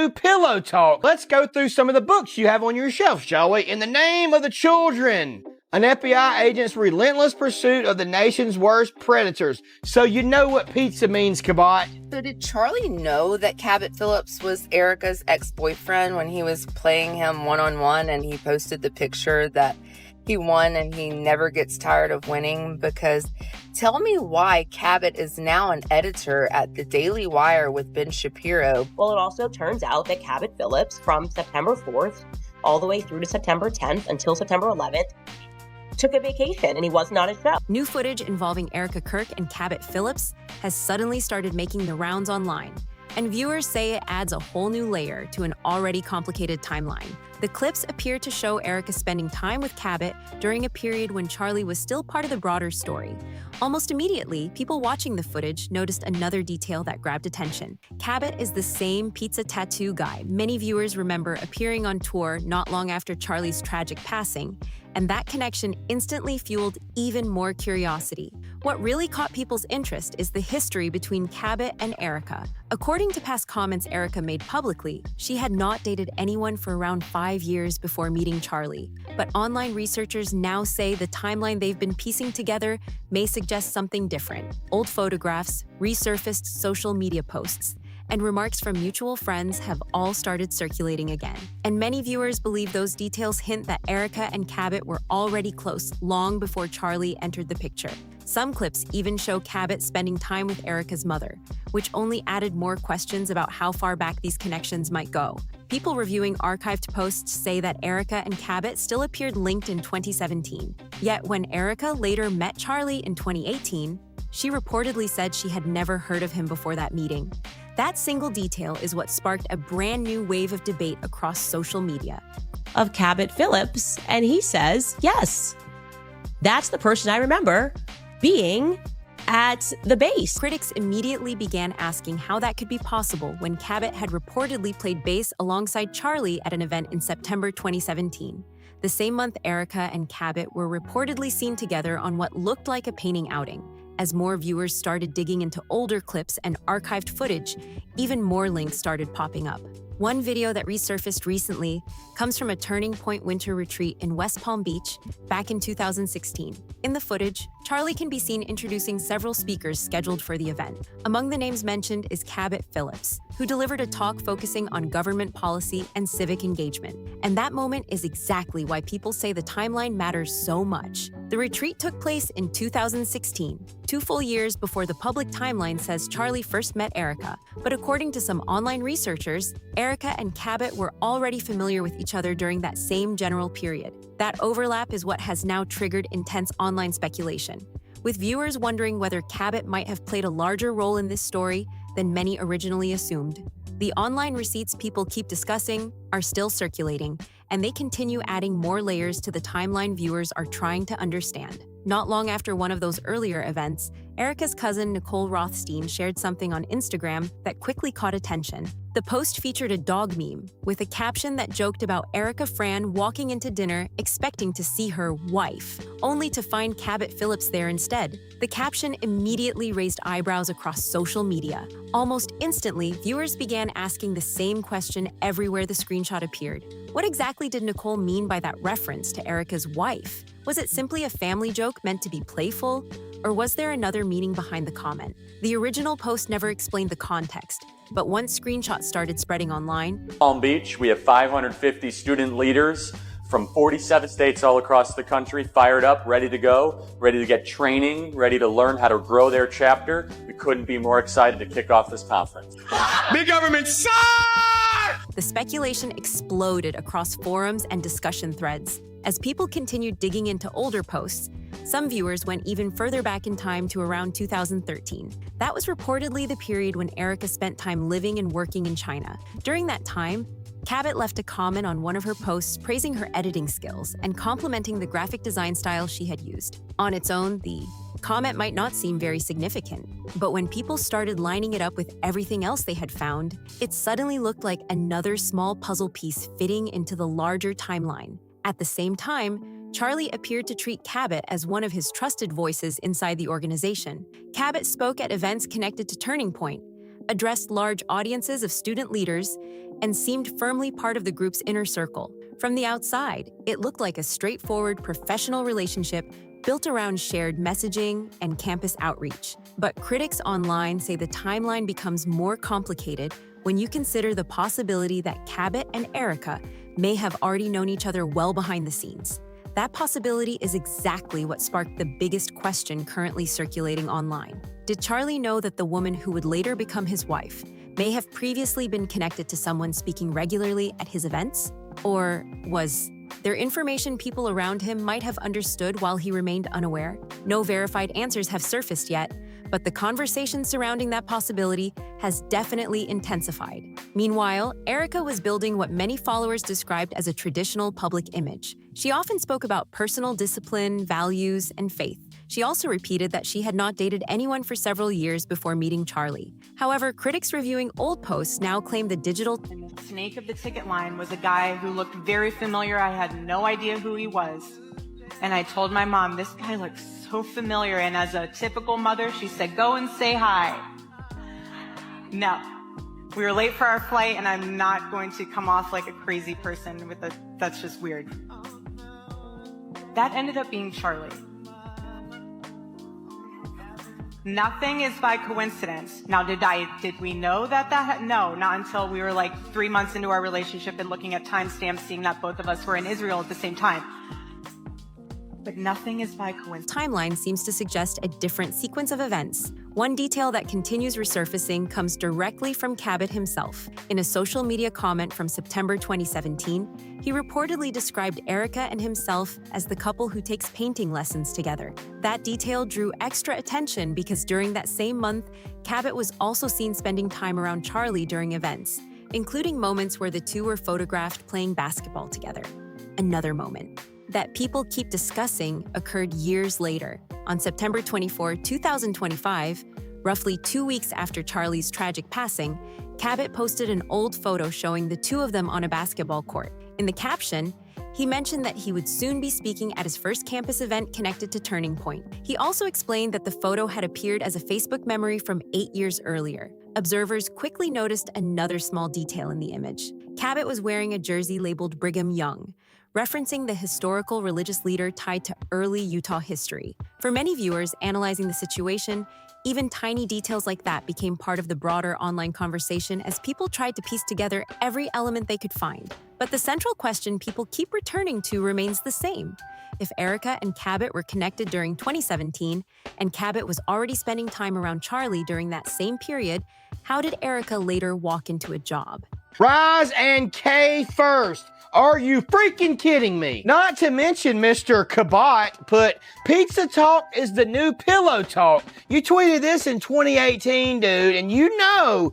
Pillow talk. Let's go through some of the books you have on your shelf, shall we? In the Name of the Children. An FBI agent's relentless pursuit of the nation's worst predators. So you know what pizza means, Cabot. So did Charlie know that Cabot Phillips was Erika's ex-boyfriend when he was playing him one-on-one and he posted the picture that he won and he never gets tired of winning? Because tell me why Cabot is now an editor at the Daily Wire with Ben Shapiro. Well, it also turns out that Cabot Phillips, from September 4th all the way through to September 10th until September 11th, took a vacation and he wasn't on his show. New footage involving Erika Kirk and Cabot Phillips has suddenly started making the rounds online, and viewers say it adds a whole new layer to an already complicated timeline. The clips appear to show Erika spending time with Cabot during a period when Charlie was still part of the broader story. Almost immediately, people watching the footage noticed another detail that grabbed attention. Cabot is the same pizza tattoo guy many viewers remember appearing on tour not long after Charlie's tragic passing, and that connection instantly fueled even more curiosity. What really caught people's interest is the history between Cabot and Erika. According to past comments Erika made publicly, she had not dated anyone for around 5 years before meeting Charlie. But online researchers now say the timeline they've been piecing together may suggest something different. Old photographs, resurfaced social media posts, and remarks from mutual friends have all started circulating again. And many viewers believe those details hint that Erika and Cabot were already close long before Charlie entered the picture. Some clips even show Cabot spending time with Erika's mother, which only added more questions about how far back these connections might go. People reviewing archived posts say that Erika and Cabot still appeared linked in 2017. Yet when Erika later met Charlie in 2018, she reportedly said she had never heard of him before that meeting. That single detail is what sparked a brand new wave of debate across social media. Of Cabot Phillips, and he says, yes, that's the person I remember being at the base. Critics immediately began asking how that could be possible when Cabot had reportedly played bass alongside Charlie at an event in September 2017. The same month, Erika and Cabot were reportedly seen together on what looked like a painting outing. As more viewers started digging into older clips and archived footage, even more links started popping up. One video that resurfaced recently comes from a Turning Point winter retreat in West Palm Beach back in 2016. In the footage, Charlie can be seen introducing several speakers scheduled for the event. Among the names mentioned is Cabot Phillips, who delivered a talk focusing on government policy and civic engagement. And that moment is exactly why people say the timeline matters so much. The retreat took place in 2016, 2 full years before the public timeline says Charlie first met Erika. But according to some online researchers, Erika and Cabot were already familiar with each other during that same general period. That overlap is what has now triggered intense online speculation, with viewers wondering whether Cabot might have played a larger role in this story than many originally assumed. The online receipts people keep discussing are still circulating, and they continue adding more layers to the timeline viewers are trying to understand. Not long after one of those earlier events, Erika's cousin Nicole Rothstein shared something on Instagram that quickly caught attention. The post featured a dog meme with a caption that joked about Erika Fran walking into dinner expecting to see her wife, only to find Cabot Phillips there instead. The caption immediately raised eyebrows across social media. Almost instantly, viewers began asking the same question everywhere the screenshot appeared. What exactly did Nicole mean by that reference to Erika's wife? Was it simply a family joke meant to be playful? Or was there another meaning behind the comment? The original post never explained the context, but once screenshots started spreading online, Palm Beach, we have 550 student leaders from 47 states all across the country, fired up, ready to go, ready to get training, ready to learn how to grow their chapter. We couldn't be more excited to kick off this conference. Big government sucks! the speculation exploded across forums and discussion threads. As people continued digging into older posts, some viewers went even further back in time to around 2013. That was reportedly the period when Erika spent time living and working in China. During that time, Cabot left a comment on one of her posts praising her editing skills and complimenting the graphic design style she had used. On its own, the comment might not seem very significant, but when people started lining it up with everything else they had found, it suddenly looked like another small puzzle piece fitting into the larger timeline. At the same time, Charlie appeared to treat Cabot as one of his trusted voices inside the organization. Cabot spoke at events connected to Turning Point, addressed large audiences of student leaders, and seemed firmly part of the group's inner circle. From the outside, it looked like a straightforward professional relationship built around shared messaging and campus outreach. But critics online say the timeline becomes more complicated when you consider the possibility that Cabot and Erika may have already known each other well behind the scenes. That possibility is exactly what sparked the biggest question currently circulating online. Did Charlie know that the woman who would later become his wife may have previously been connected to someone speaking regularly at his events? Or was there information people around him might have understood while he remained unaware? No verified answers have surfaced yet, but the conversation surrounding that possibility has definitely intensified. Meanwhile, Erika was building what many followers described as a traditional public image. She often spoke about personal discipline, values, and faith. She also repeated that she had not dated anyone for several years before meeting Charlie. However, critics reviewing old posts now claim the digital snake of the ticket line was a guy who looked very familiar. I had no idea who he was. And I told my mom, this guy looks so familiar. And as a typical mother, she said, go and say hi. No. We were late for our flight, and I'm not going to come off like a crazy person with that's just weird. That ended up being Charlie. Nothing is by coincidence. Now, did we know that? No, not until we were like 3 months into our relationship and looking at timestamps, seeing that both of us were in Israel at the same time. But nothing is by coincidence. Timeline seems to suggest a different sequence of events. One detail that continues resurfacing comes directly from Cabot himself. In a social media comment from September 2017, he reportedly described Erika and himself as the couple who takes painting lessons together. That detail drew extra attention because during that same month, Cabot was also seen spending time around Charlie during events, including moments where the two were photographed playing basketball together. Another moment that people keep discussing occurred years later. On September 24, 2025, roughly 2 weeks after Charlie's tragic passing, Cabot posted an old photo showing the two of them on a basketball court. In the caption, he mentioned that he would soon be speaking at his first campus event connected to Turning Point. He also explained that the photo had appeared as a Facebook memory from 8 years earlier. Observers quickly noticed another small detail in the image. Cabot was wearing a jersey labeled Brigham Young, referencing the historical religious leader tied to early Utah history. For many viewers analyzing the situation, even tiny details like that became part of the broader online conversation as people tried to piece together every element they could find. But the central question people keep returning to remains the same. If Erika and Cabot were connected during 2017, and Cabot was already spending time around Charlie during that same period, how did Erika later walk into a job? Rise and K first. Are you freaking kidding me? Not to mention Mr. Cabot put, pizza talk is the new pillow talk. You tweeted this in 2018, dude, and you know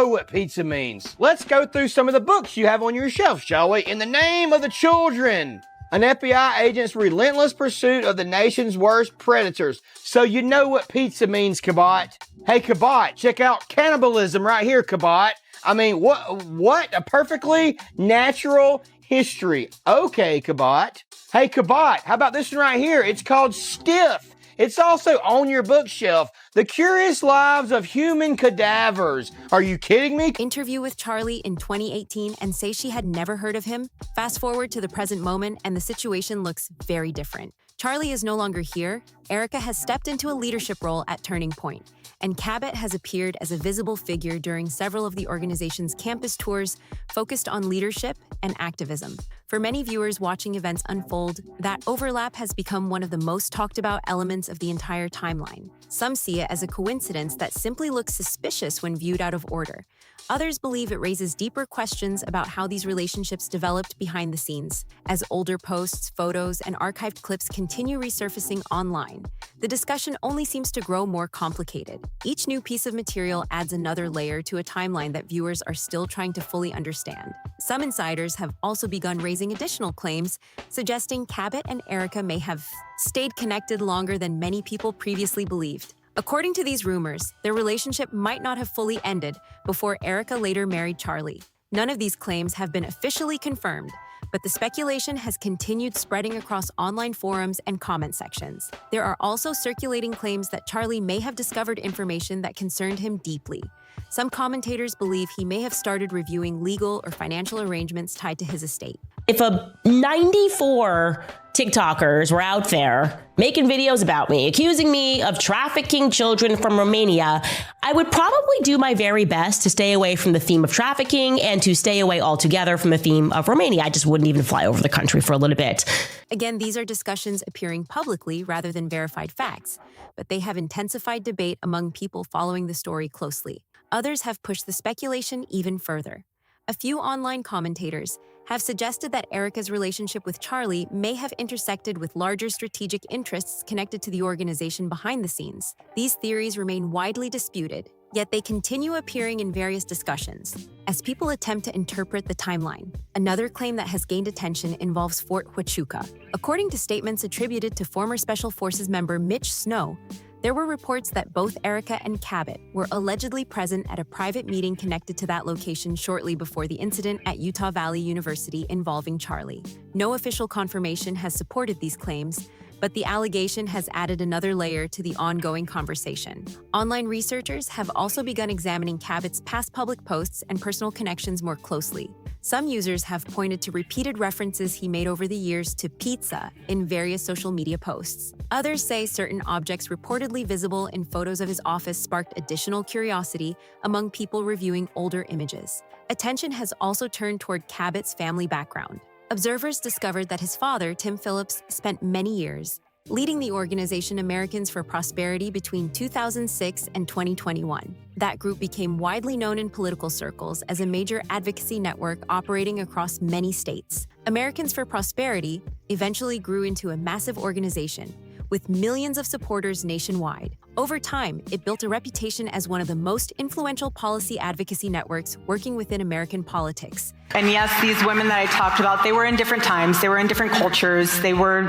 what pizza means. Let's go through some of the books you have on your shelf, shall we? In the Name of the Children. An FBI agent's relentless pursuit of the nation's worst predators. So you know what pizza means, Cabot. Hey, Cabot, check out cannibalism right here, Cabot. I mean, what? A perfectly natural history. Okay, Cabot. Hey, Cabot, how about this one right here? It's called Stiff. It's also on your bookshelf. The Curious Lives of Human Cadavers. Are you kidding me? Interview with Charlie in 2018 and say she had never heard of him. Fast forward to the present moment and the situation looks very different. Charlie is no longer here. Erika has stepped into a leadership role at Turning Point, and Cabot has appeared as a visible figure during several of the organization's campus tours focused on leadership and activism. For many viewers watching events unfold, that overlap has become one of the most talked about elements of the entire timeline. Some see it as a coincidence that simply looks suspicious when viewed out of order. Others believe it raises deeper questions about how these relationships developed behind the scenes. As older posts, photos, and archived clips continue resurfacing online, the discussion only seems to grow more complicated. Each new piece of material adds another layer to a timeline that viewers are still trying to fully understand. Some insiders have also begun raising additional claims, suggesting Cabot and Erika may have stayed connected longer than many people previously believed. According to these rumors, their relationship might not have fully ended before Erika later married Charlie. None of these claims have been officially confirmed, but the speculation has continued spreading across online forums and comment sections. There are also circulating claims that Charlie may have discovered information that concerned him deeply. Some commentators believe he may have started reviewing legal or financial arrangements tied to his estate. If 94 TikTokers were out there making videos about me, accusing me of trafficking children from Romania, I would probably do my very best to stay away from the theme of trafficking and to stay away altogether from the theme of Romania. I just wouldn't even fly over the country for a little bit. Again, these are discussions appearing publicly rather than verified facts, but they have intensified debate among people following the story closely. Others have pushed the speculation even further. A few online commentators have suggested that Erika's relationship with Charlie may have intersected with larger strategic interests connected to the organization behind the scenes. These theories remain widely disputed, yet they continue appearing in various discussions as people attempt to interpret the timeline. Another claim that has gained attention involves Fort Huachuca. According to statements attributed to former Special Forces member Mitch Snow, there were reports that both Erika and Cabot were allegedly present at a private meeting connected to that location shortly before the incident at Utah Valley University involving Charlie. No official confirmation has supported these claims, but the allegation has added another layer to the ongoing conversation. Online researchers have also begun examining Cabot's past public posts and personal connections more closely. Some users have pointed to repeated references he made over the years to pizza in various social media posts. Others say certain objects reportedly visible in photos of his office sparked additional curiosity among people reviewing older images. Attention has also turned toward Cabot's family background. Observers discovered that his father, Tim Phillips, spent many years leading the organization Americans for Prosperity between 2006 and 2021. That group became widely known in political circles as a major advocacy network operating across many states. Americans for Prosperity eventually grew into a massive organization with millions of supporters nationwide. Over time, it built a reputation as one of the most influential policy advocacy networks working within American politics. And yes, these women that I talked about, they were in different times, they were in different cultures, they were,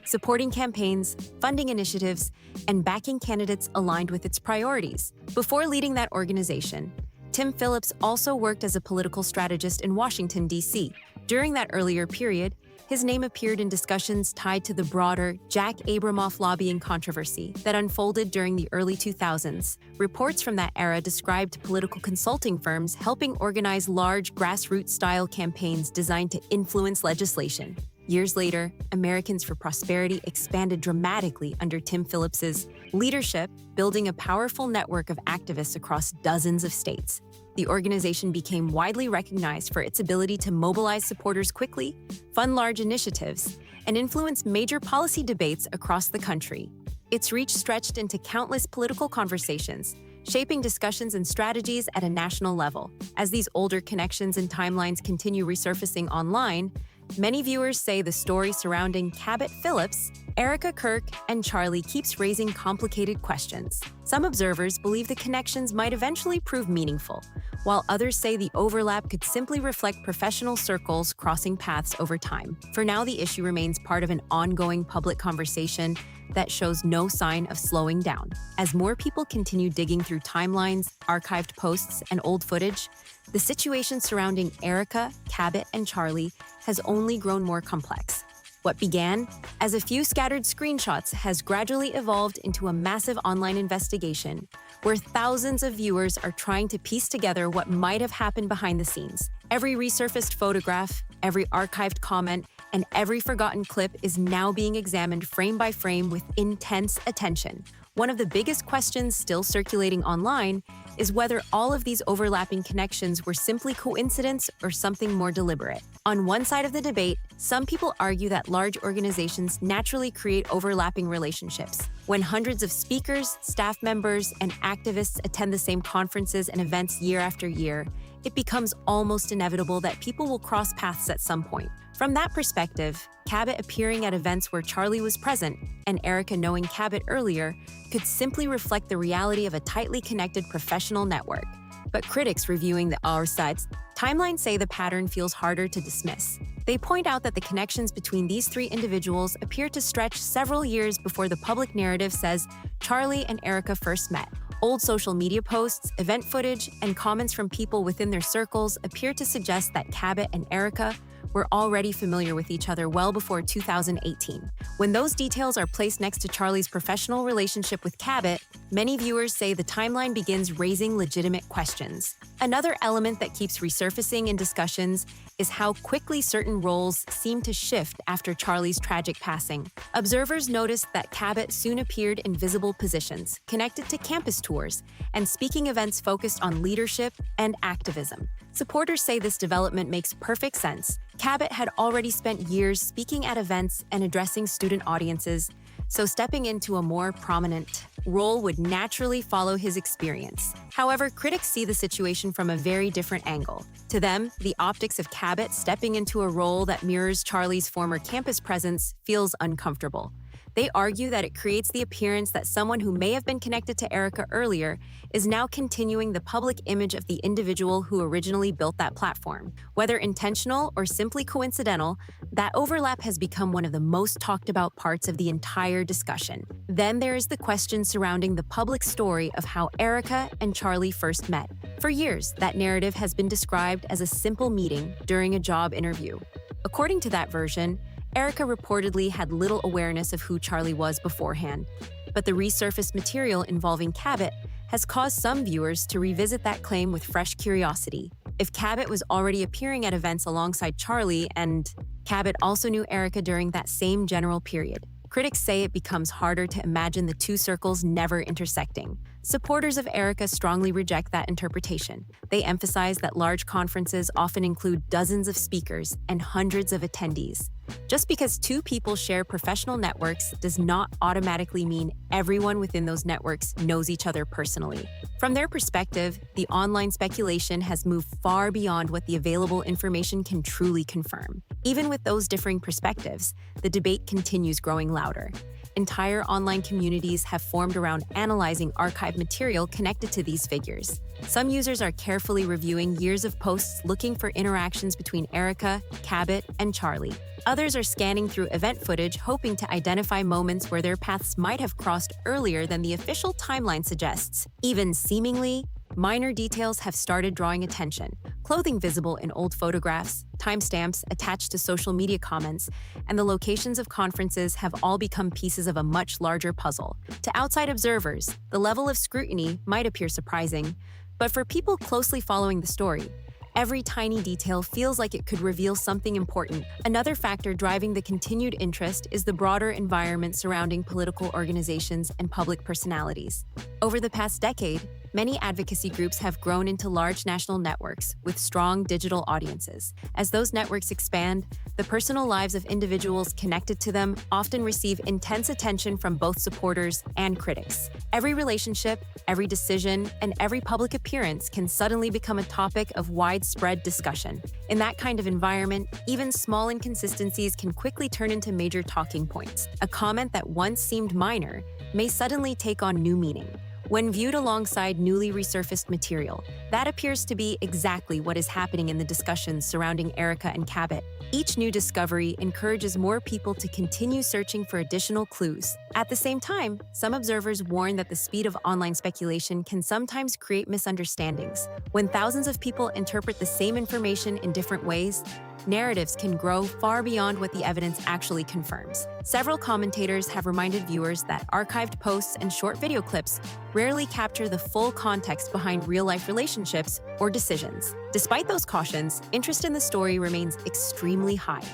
supporting campaigns, funding initiatives, and backing candidates aligned with its priorities. Before leading that organization, Tim Phillips also worked as a political strategist in Washington, D.C. During that earlier period, his name appeared in discussions tied to the broader Jack Abramoff lobbying controversy that unfolded during the early 2000s. Reports from that era described political consulting firms helping organize large grassroots-style campaigns designed to influence legislation. Years later, Americans for Prosperity expanded dramatically under Tim Phillips's leadership, building a powerful network of activists across dozens of states. The organization became widely recognized for its ability to mobilize supporters quickly, fund large initiatives, and influence major policy debates across the country. Its reach stretched into countless political conversations, shaping discussions and strategies at a national level. As these older connections and timelines continue resurfacing online, many viewers say the story surrounding Cabot Phillips, Erika Kirk, and Charlie keeps raising complicated questions. Some observers believe the connections might eventually prove meaningful, while others say the overlap could simply reflect professional circles crossing paths over time. For now, the issue remains part of an ongoing public conversation that shows no sign of slowing down. As more people continue digging through timelines, archived posts, and old footage, the situation surrounding Erika, Cabot, and Charlie has only grown more complex. What began as a few scattered screenshots has gradually evolved into a massive online investigation where thousands of viewers are trying to piece together what might have happened behind the scenes. Every resurfaced photograph, every archived comment, and every forgotten clip is now being examined frame by frame with intense attention. One of the biggest questions still circulating online is whether all of these overlapping connections were simply coincidence or something more deliberate. On one side of the debate, some people argue that large organizations naturally create overlapping relationships. When hundreds of speakers, staff members, and activists attend the same conferences and events year after year, it becomes almost inevitable that people will cross paths at some point. From that perspective, Cabot appearing at events where Charlie was present and Erika knowing Cabot earlier could simply reflect the reality of a tightly connected professional network. But critics reviewing the other side's timeline say the pattern feels harder to dismiss. They point out that the connections between these three individuals appear to stretch several years before the public narrative says Charlie and Erika first met. Old social media posts, event footage, and comments from people within their circles appear to suggest that Cabot and Erika were already familiar with each other well before 2018. When those details are placed next to Charlie's professional relationship with Cabot, many viewers say the timeline begins raising legitimate questions. Another element that keeps resurfacing in discussions is how quickly certain roles seem to shift after Charlie's tragic passing. Observers noticed that Cabot soon appeared in visible positions, connected to campus tours, and speaking events focused on leadership and activism. Supporters say this development makes perfect sense. Cabot had already spent years speaking at events and addressing student audiences, so stepping into a more prominent role would naturally follow his experience. However, critics see the situation from a very different angle. To them, the optics of Cabot stepping into a role that mirrors Charlie's former campus presence feels uncomfortable. They argue that it creates the appearance that someone who may have been connected to Erika earlier is now continuing the public image of the individual who originally built that platform. Whether intentional or simply coincidental, that overlap has become one of the most talked about parts of the entire discussion. Then there is the question surrounding the public story of how Erika and Charlie first met. For years, that narrative has been described as a simple meeting during a job interview. According to that version, Erika reportedly had little awareness of who Charlie was beforehand, but the resurfaced material involving Cabot has caused some viewers to revisit that claim with fresh curiosity. If Cabot was already appearing at events alongside Charlie and Cabot also knew Erika during that same general period, critics say it becomes harder to imagine the two circles never intersecting. Supporters of Erika strongly reject that interpretation. They emphasize that large conferences often include dozens of speakers and hundreds of attendees. Just because two people share professional networks does not automatically mean everyone within those networks knows each other personally. From their perspective, the online speculation has moved far beyond what the available information can truly confirm. Even with those differing perspectives, the debate continues growing louder. Entire online communities have formed around analyzing archived material connected to these figures. Some users are carefully reviewing years of posts looking for interactions between Erika, Cabot, and Charlie. Others are scanning through event footage hoping to identify moments where their paths might have crossed earlier than the official timeline suggests. Even seemingly minor details have started drawing attention. Clothing visible in old photographs, timestamps attached to social media comments, and the locations of conferences have all become pieces of a much larger puzzle. To outside observers, the level of scrutiny might appear surprising, but for people closely following the story, every tiny detail feels like it could reveal something important. Another factor driving the continued interest is the broader environment surrounding political organizations and public personalities. Over the past decade, many advocacy groups have grown into large national networks with strong digital audiences. As those networks expand, the personal lives of individuals connected to them often receive intense attention from both supporters and critics. Every relationship, every decision, and every public appearance can suddenly become a topic of widespread discussion. In that kind of environment, even small inconsistencies can quickly turn into major talking points. A comment that once seemed minor may suddenly take on new meaning. When viewed alongside newly resurfaced material, that appears to be exactly what is happening in the discussions surrounding Erika and Cabot. Each new discovery encourages more people to continue searching for additional clues. At the same time, some observers warn that the speed of online speculation can sometimes create misunderstandings. When thousands of people interpret the same information in different ways, narratives can grow far beyond what the evidence actually confirms. Several commentators have reminded viewers that archived posts and short video clips rarely capture the full context behind real-life relationships or decisions. Despite those cautions, interest in the story remains extremely high.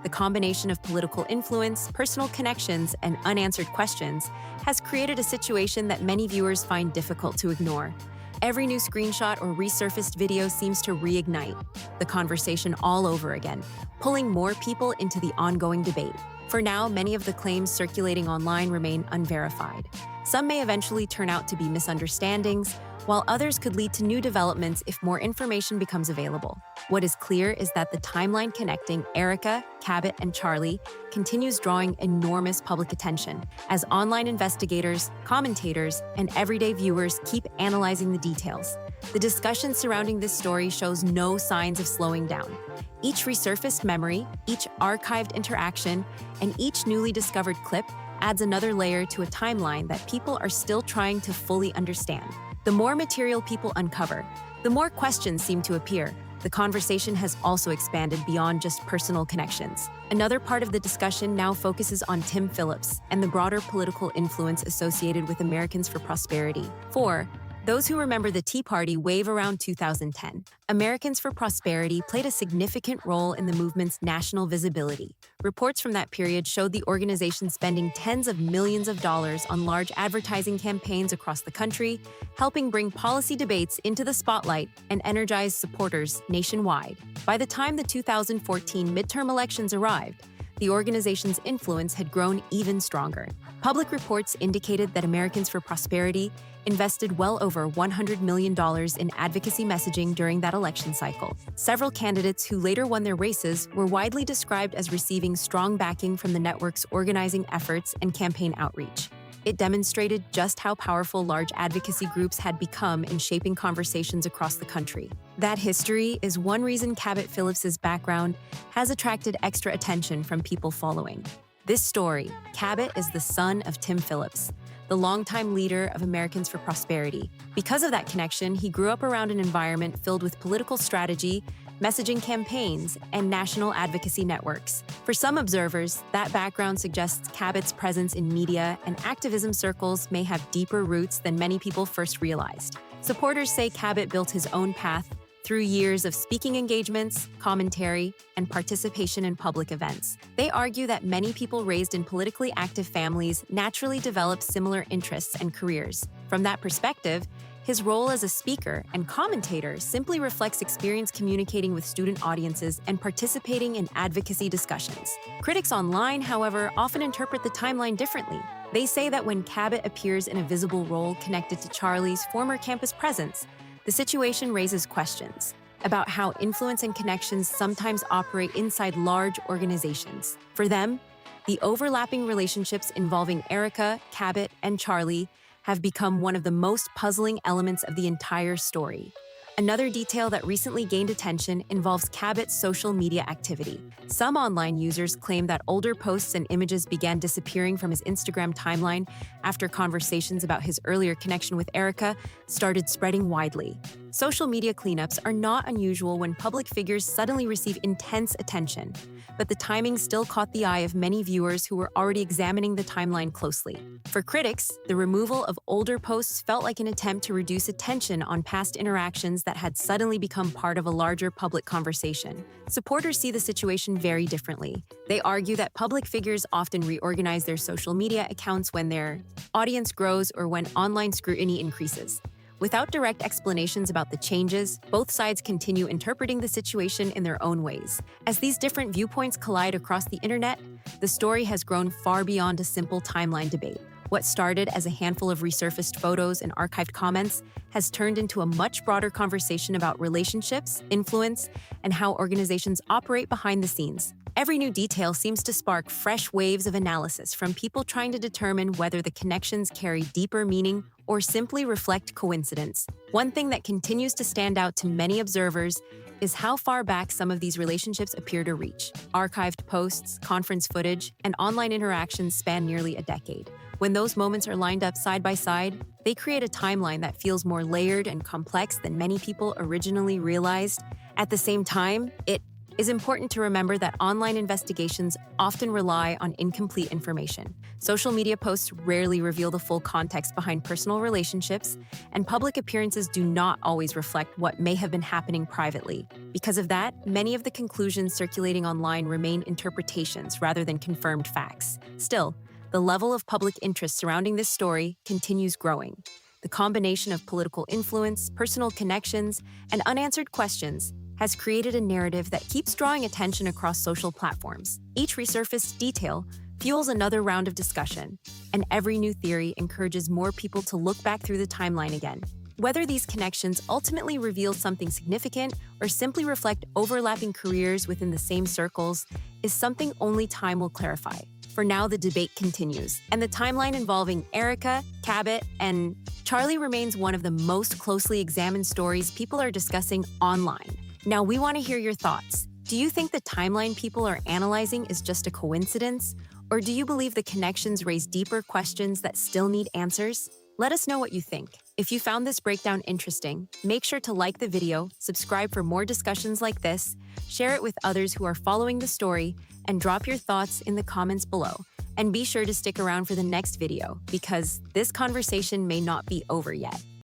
The combination of political influence, personal connections, and unanswered questions has created a situation that many viewers find difficult to ignore. Every new screenshot or resurfaced video seems to reignite the conversation all over again, pulling more people into the ongoing debate. For now, many of the claims circulating online remain unverified. Some may eventually turn out to be misunderstandings, while others could lead to new developments if more information becomes available. What is clear is that the timeline connecting Erika, Cabot, and Charlie continues drawing enormous public attention as online investigators, commentators, and everyday viewers keep analyzing the details. The discussion surrounding this story shows no signs of slowing down. Each resurfaced memory, each archived interaction, and each newly discovered clip adds another layer to a timeline that people are still trying to fully understand. The more material people uncover, the more questions seem to appear. The conversation has also expanded beyond just personal connections. Another part of the discussion now focuses on Tim Phillips and the broader political influence associated with Americans for Prosperity. For those who remember the Tea Party wave around 2010, Americans for Prosperity played a significant role in the movement's national visibility. Reports from that period showed the organization spending tens of millions of dollars on large advertising campaigns across the country, helping bring policy debates into the spotlight and energize supporters nationwide. By the time the 2014 midterm elections arrived, the organization's influence had grown even stronger. Public reports indicated that Americans for Prosperity invested well over $100 million in advocacy messaging during that election cycle. Several candidates who later won their races were widely described as receiving strong backing from the network's organizing efforts and campaign outreach. It demonstrated just how powerful large advocacy groups had become in shaping conversations across the country. That history is one reason Cabot Phillips's background has attracted extra attention from people following. This story, Cabot is the son of Tim Phillips, the longtime leader of Americans for Prosperity. Because of that connection, he grew up around an environment filled with political strategy, messaging campaigns, and national advocacy networks. For some observers, that background suggests Cabot's presence in media and activism circles may have deeper roots than many people first realized. Supporters say Cabot built his own path through years of speaking engagements, commentary, and participation in public events. They argue that many people raised in politically active families naturally develop similar interests and careers. From that perspective, his role as a speaker and commentator simply reflects experience communicating with student audiences and participating in advocacy discussions. Critics online, however, often interpret the timeline differently. They say that when Cabot appears in a visible role connected to Charlie's former campus presence, the situation raises questions about how influence and connections sometimes operate inside large organizations. For them, the overlapping relationships involving Erika, Cabot, and Charlie have become one of the most puzzling elements of the entire story. Another detail that recently gained attention involves Cabot's social media activity. Some online users claim that older posts and images began disappearing from his Instagram timeline after conversations about his earlier connection with Erika started spreading widely. Social media cleanups are not unusual when public figures suddenly receive intense attention, but the timing still caught the eye of many viewers who were already examining the timeline closely. For critics, the removal of older posts felt like an attempt to reduce attention on past interactions that had suddenly become part of a larger public conversation. Supporters see the situation very differently. They argue that public figures often reorganize their social media accounts when their audience grows or when online scrutiny increases. Without direct explanations about the changes, both sides continue interpreting the situation in their own ways. As these different viewpoints collide across the internet, the story has grown far beyond a simple timeline debate. What started as a handful of resurfaced photos and archived comments has turned into a much broader conversation about relationships, influence, and how organizations operate behind the scenes. Every new detail seems to spark fresh waves of analysis from people trying to determine whether the connections carry deeper meaning or simply reflect coincidence. One thing that continues to stand out to many observers is how far back some of these relationships appear to reach. Archived posts, conference footage, and online interactions span nearly a decade. When those moments are lined up side by side, they create a timeline that feels more layered and complex than many people originally realized. At the same time, it is important to remember that online investigations often rely on incomplete information. Social media posts rarely reveal the full context behind personal relationships, and public appearances do not always reflect what may have been happening privately. Because of that, many of the conclusions circulating online remain interpretations rather than confirmed facts. Still, the level of public interest surrounding this story continues growing. The combination of political influence, personal connections, and unanswered questions has created a narrative that keeps drawing attention across social platforms. Each resurfaced detail fuels another round of discussion, and every new theory encourages more people to look back through the timeline again. Whether these connections ultimately reveal something significant or simply reflect overlapping careers within the same circles is something only time will clarify. For now, the debate continues, and the timeline involving Erika, Cabot, and Charlie remains one of the most closely examined stories people are discussing online. Now, we want to hear your thoughts. Do you think the timeline people are analyzing is just a coincidence? Or do you believe the connections raise deeper questions that still need answers? Let us know what you think. If you found this breakdown interesting, make sure to like the video, subscribe for more discussions like this, share it with others who are following the story, and drop your thoughts in the comments below. And be sure to stick around for the next video, because this conversation may not be over yet.